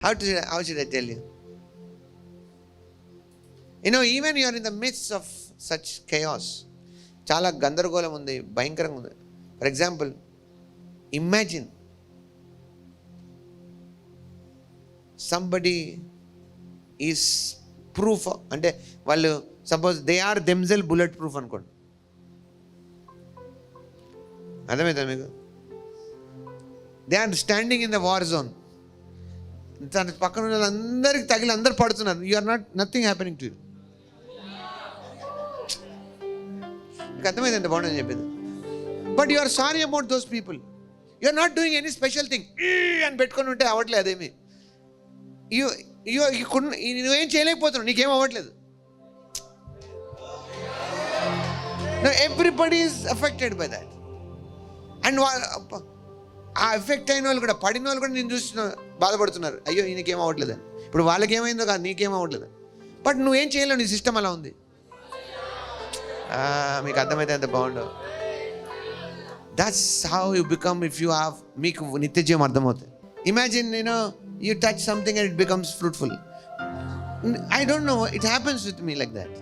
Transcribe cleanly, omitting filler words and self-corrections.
How should I tell you? Even you are in the midst of such chaos. చాలా గందరగోళం ఉంది, భయంకరంగా ఉంది. For example, imagine somebody is proof, అంటే వాళ్ళు suppose they are themselves bullet proof అనుకోండి. అర్థమవుతుంది మీకు? They are standing in the war zone. తన పక్కన ఉన్న వాళ్ళందరికీ తగిలి అందరు పడుతున్నారు. You are nothing happening to you. మీకు అర్థమైందంటే బాగుండని చెప్పింది. But you are sorry about those people. You are not doing any special thing అని పెట్టుకొని ఉంటే అవ్వట్లేదు అదేమి. నువ్వేం చేయలేకపోతున్నావు, నీకేం అవ్వట్లేదు. Everybody is affected by that. And ఆ ఎఫెక్ట్ అయిన వాళ్ళు కూడా, పడిన వాళ్ళు కూడా నేను చూసిన బాధపడుతున్నారు, అయ్యో ఈయనకేం అవ్వట్లేదు అని. ఇప్పుడు వాళ్ళకి ఏమైందో కాదు, నీకేం అవ్వట్లేదు. బట్ నువ్వేం చేయలేవు, నీ సిస్టమ్ అలా ఉంది. మీకు అర్థమైతే అంత బాగుండవు. That's how you become if you have, మీకు నిత్య జీవం అర్థమవుతుంది. Imagine you touch something and it becomes fruitful. I don't know, it happens with me like that.